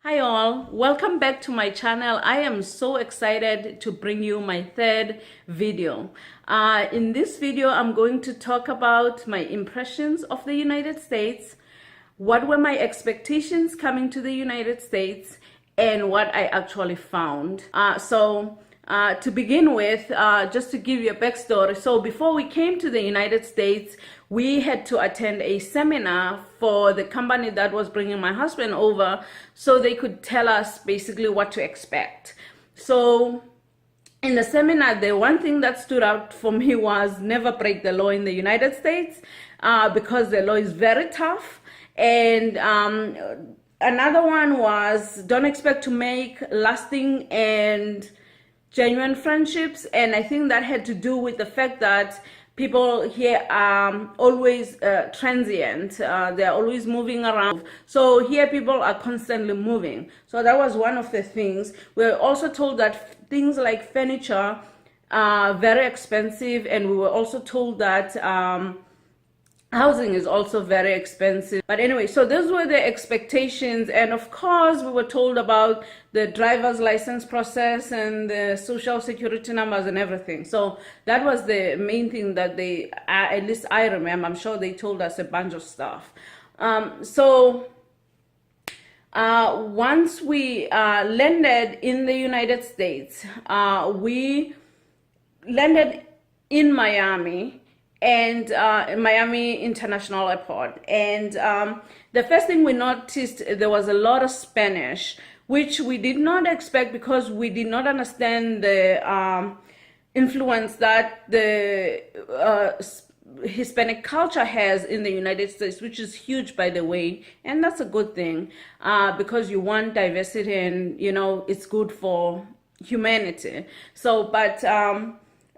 Hi all, welcome back to my channel. I am so excited to bring you my third video. In this video, I'm going to talk about my impressions of the United States, what were my expectations coming to the United States, and what I actually found. To begin with, just to give you a backstory, so before we came to the United States, we had to attend a seminar for the company that was bringing my husband over so they could tell us basically what to expect. So in the seminar, the one thing that stood out for me was never break the law in the United States because the law is very tough. And another one was don't expect to make lasting and genuine friendships. And I think that had to do with the fact that people here are always transient. They're always moving around. So here people are constantly moving. So that was one of the things. We're also told that things like furniture are very expensive. And we were also told that housing is also very expensive. But anyway, so those were the expectations. And of course, we were told about the driver's license process and the social security numbers and everything. So that was the main thing that they, at least I remember, I'm sure they told us a bunch of stuff. Once we landed in the United States, we landed in Miami, and Miami International Airport. And the first thing we noticed, there was a lot of Spanish, which we did not expect because we did not understand the influence that the Hispanic culture has in the United States, which is huge, by the way. And that's a good thing because you want diversity and, you know, it's good for humanity. So, but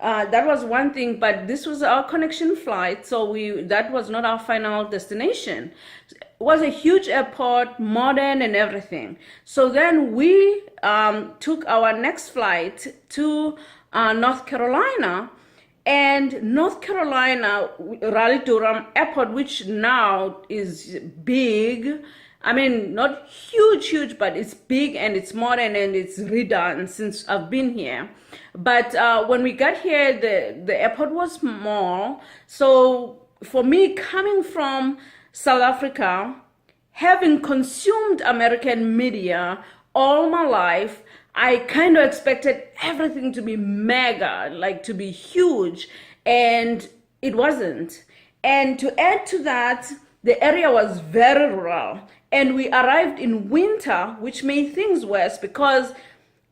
that was one thing, but this was our connection flight, so that was not our final destination. It was a huge airport, modern and everything. So then we took our next flight to North Carolina, and North Carolina, Raleigh-Durham Airport, which now is big. I mean, not huge, but it's big and it's modern and it's redone since I've been here. But when we got here, the airport was small. So for me, coming from South Africa, having consumed American media all my life, I kind of expected everything to be mega, like to be huge, and it wasn't. And to add to that, the area was very rural. And we arrived in winter, which made things worse because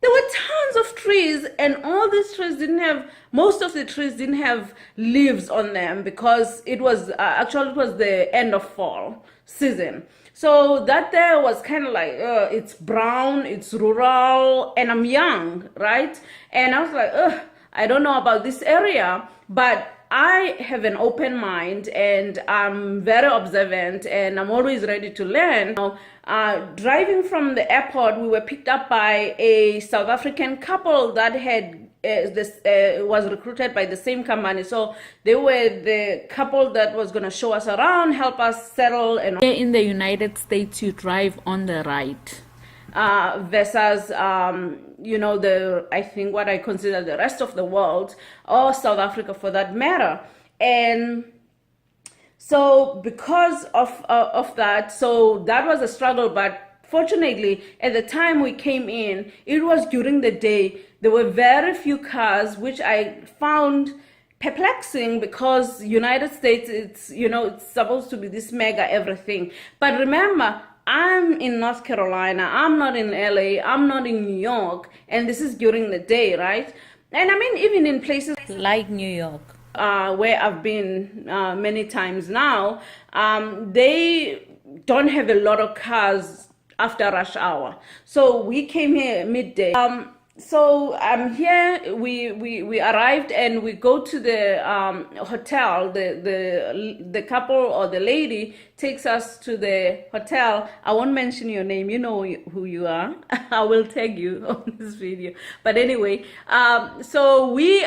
there were tons of trees, and all these trees didn't have, most of the trees didn't have leaves on them because it was, actually it was the end of fall season. So that there was kind of like, it's brown, it's rural, and I'm young, right? And I was like, I don't know about this area, but I have an open mind and I'm very observant and I'm always ready to learn. Driving from the airport, we were picked up by a South African couple that had was recruited by the same company. So they were the couple that was going to show us around, help us settle. And in the United States, you drive on the right. Versus, you know, I think what I consider the rest of the world, or South Africa for that matter. And so because of that, so that was a struggle, but fortunately, at the time we came in, it was during the day. There were very few cars, which I found perplexing because United States, it's, you know, it's supposed to be this mega everything. But remember, I'm in North Carolina, I'm not in LA, I'm not in New York, and this is during the day, right? And I mean, even in places like New York, where I've been many times now, they don't have a lot of cars after rush hour. So we came here midday. So here we arrived and we go to the hotel. The couple or the lady takes us to the hotel. I won't mention your name. You know who you are. I will tag you on this video. But anyway, so we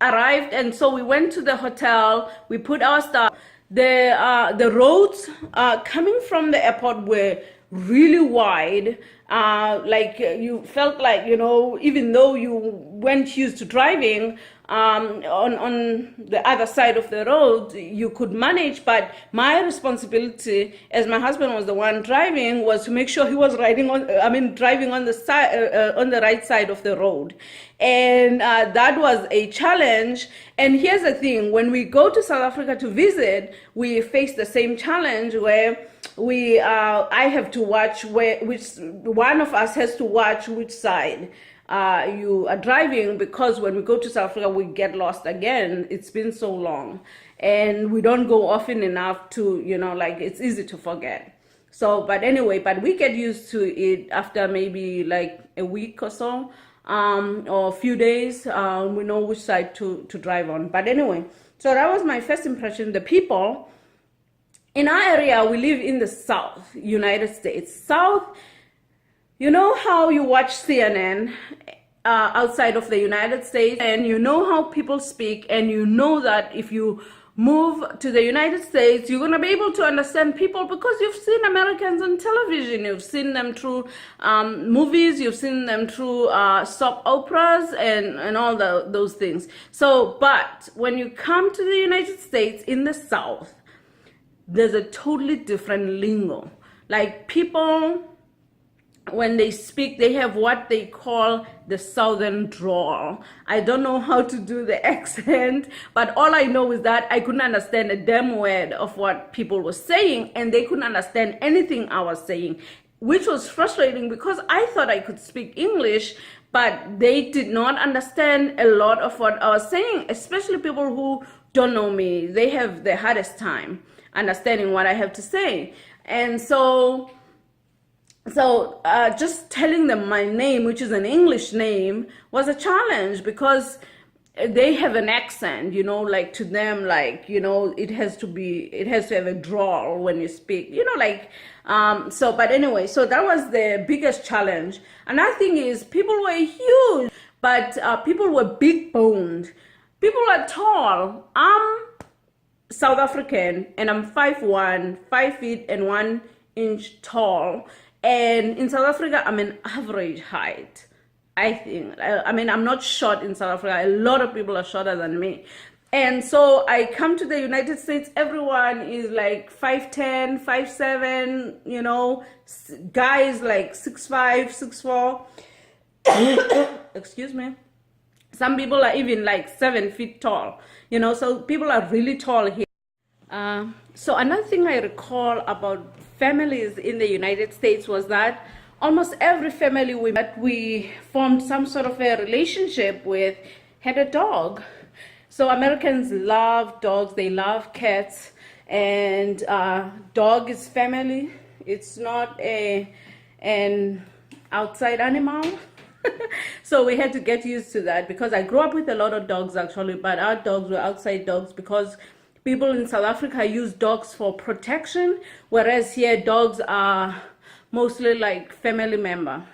arrived, and so we went to the hotel. We put our stuff. the roads coming from the airport were really wide. Like you felt like, even though you weren't used to driving on the other side of the road, you could manage. But my responsibility, as my husband was the one driving, was to make sure he was driving on the side, on the right side of the road. And that was a challenge. And here's the thing: when we go to South Africa to visit, we face the same challenge where I have to watch which one of us has to watch which side you are driving, because when we go to South Africa, we get lost again. It's been so long, and we don't go often enough to, like, it's easy to forget. So, but anyway, we get used to it after maybe like a week or so, or a few days. We know which side to drive on. But anyway, so that was my first impression. The people in our area, we live in the South, United States. South, you know how you watch CNN outside of the United States, and you know how people speak, and you know that if you move to the United States, you're going to be able to understand people because you've seen Americans on television, you've seen them through movies, you've seen them through soap operas and all those things. So, but when you come to the United States in the South, there's a totally different lingo. Like, people, when they speak, they have what they call the Southern drawl. I don't know how to do the accent, but all I know is that I couldn't understand a damn word of what people were saying, and they couldn't understand anything I was saying, which was frustrating because I thought I could speak English, but they did not understand a lot of what I was saying, especially people who don't know me. They have the hardest time understanding what I have to say. And so just telling them my name, which is an English name, was a challenge because they have an accent, like to them, like, it has to have a drawl when you speak, but anyway, so that was the biggest challenge. Another thing is, people were huge, but people were big boned. People are tall. I'm South African, and I'm 5'1", 5 feet and 1 inch tall. And in South Africa, I'm an average height, I think. I'm not short in South Africa. A lot of people are shorter than me. And so I come to the United States, everyone is like 5'10", 5'7", guys like 6'5", 6'4". Excuse me. Some people are even like 7 feet tall, so people are really tall here. So another thing I recall about families in the United States was that almost every family we formed some sort of a relationship with had a dog. So Americans love dogs, they love cats, and dog is family. It's not an outside animal. So we had to get used to that, because I grew up with a lot of dogs actually, but our dogs were outside dogs because people in South Africa use dogs for protection, whereas here dogs are mostly like family member.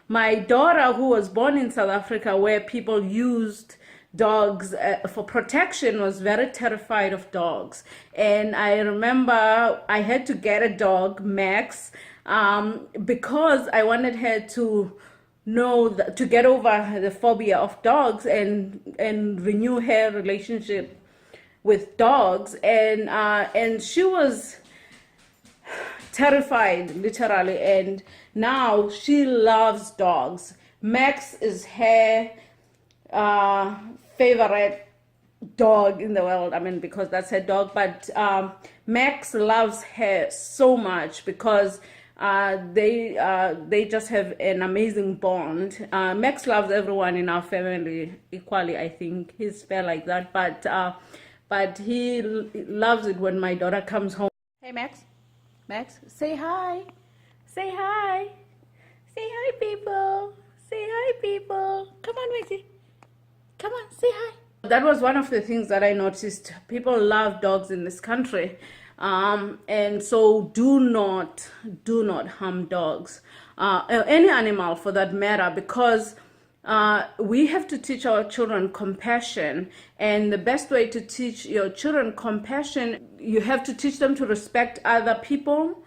My daughter, who was born in South Africa where people used dogs for protection, was very terrified of dogs. And I remember I had to get a dog, Max, because I wanted her to to get over the phobia of dogs and renew her relationship with dogs. And she was terrified, literally, and now she loves dogs. Max is her favorite dog in the world, because that's her dog, but Max loves her so much because they just have an amazing bond. Max loves everyone in our family equally. I think he's fair like that, but he loves it when my daughter comes home. Hey, Max, say hi, say hi, say hi, people, say hi, people. Come on, Maxie, come on, say hi. That was one of the things that I noticed. People love dogs in this country. And so do not harm dogs, any animal for that matter, because we have to teach our children compassion. And the best way to teach your children compassion, you have to teach them to respect other people,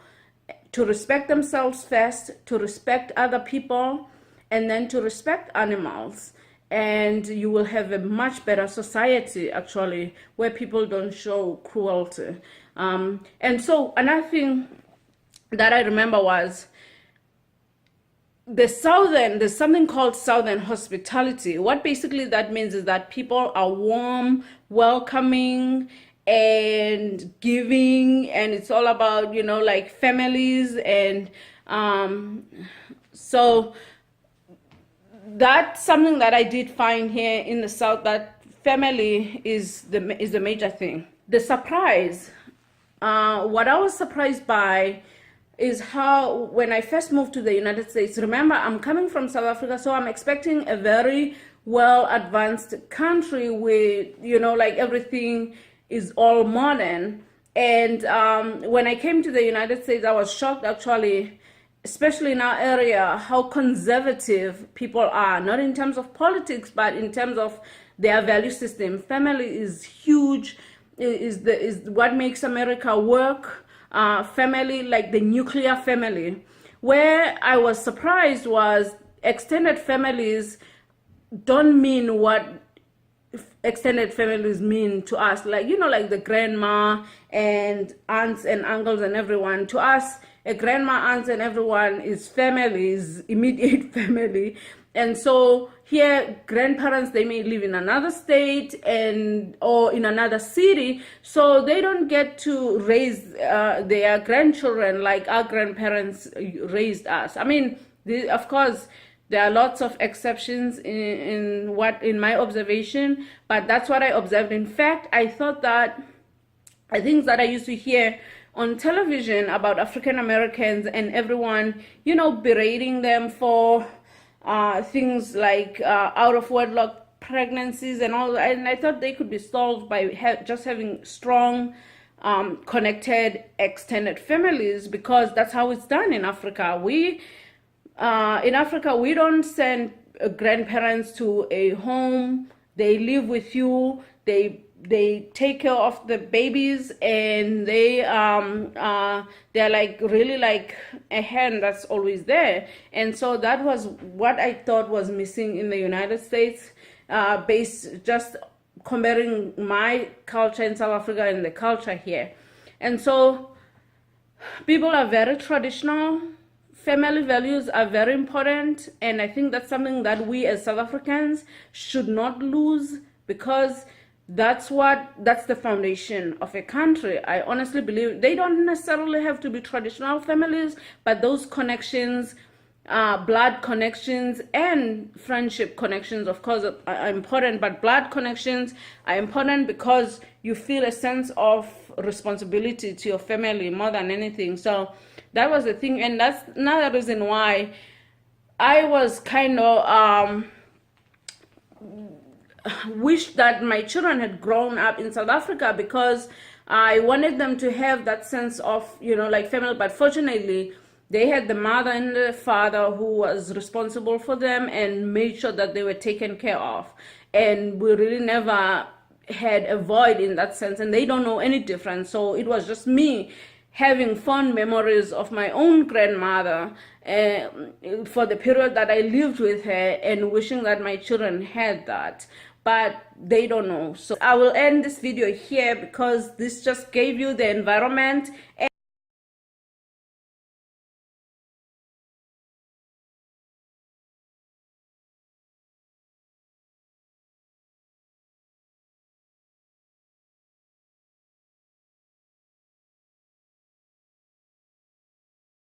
to respect themselves first, to respect other people, and then to respect animals. And you will have a much better society, actually, where people don't show cruelty. And so another thing that I remember was there's something called Southern hospitality. What basically that means is that people are warm, welcoming, and giving, and it's all about, like families. And so that's something that I did find here in the South, that family is the major thing. The surprise, what I was surprised by is how, when I first moved to the United States, remember, I'm coming from South Africa, so I'm expecting a very well advanced country with, like everything is all modern. And when I came to the United States, I was shocked, actually, especially in our area, how conservative people are, not in terms of politics, but in terms of their value system. Family is huge, is what makes America work. Family, like the nuclear family. Where I was surprised was extended families don't mean what extended families mean to us. Like, like the grandma and aunts and uncles and everyone. To us, a grandma, aunts, and everyone is family, is immediate family. And so here, grandparents, they may live in another state or in another city, so they don't get to raise their grandchildren like our grandparents raised us. I mean, of course, there are lots of exceptions in my observation, but that's what I observed. In fact, I thought that things that I used to hear on television about African Americans and everyone, berating them for things like out of wedlock pregnancies and all, and I thought they could be solved by just having strong, connected, extended families, because that's how it's done in Africa. In Africa, we don't send grandparents to a home. They live with you. They take care of the babies, and they're like really like a hand that's always there. And so that was what I thought was missing in the United States, based just comparing my culture in South Africa and the culture here. And so people are very traditional. Family values are very important, and I think that's something that we as South Africans should not lose, because that's the foundation of a country. I honestly believe they don't necessarily have to be traditional families, but those connections, blood connections and friendship connections, of course, are important, but blood connections are important because you feel a sense of responsibility to your family more than anything. So that was the thing, and that's another reason why I was kind of wish that my children had grown up in South Africa, because I wanted them to have that sense of, like family. But fortunately, they had the mother and the father who was responsible for them and made sure that they were taken care of. And we really never had a void in that sense, and they don't know any difference. So it was just me having fond memories of my own grandmother for the period that I lived with her, and wishing that my children had that. But they don't know. So I will end this video here, because this just gave you the environment.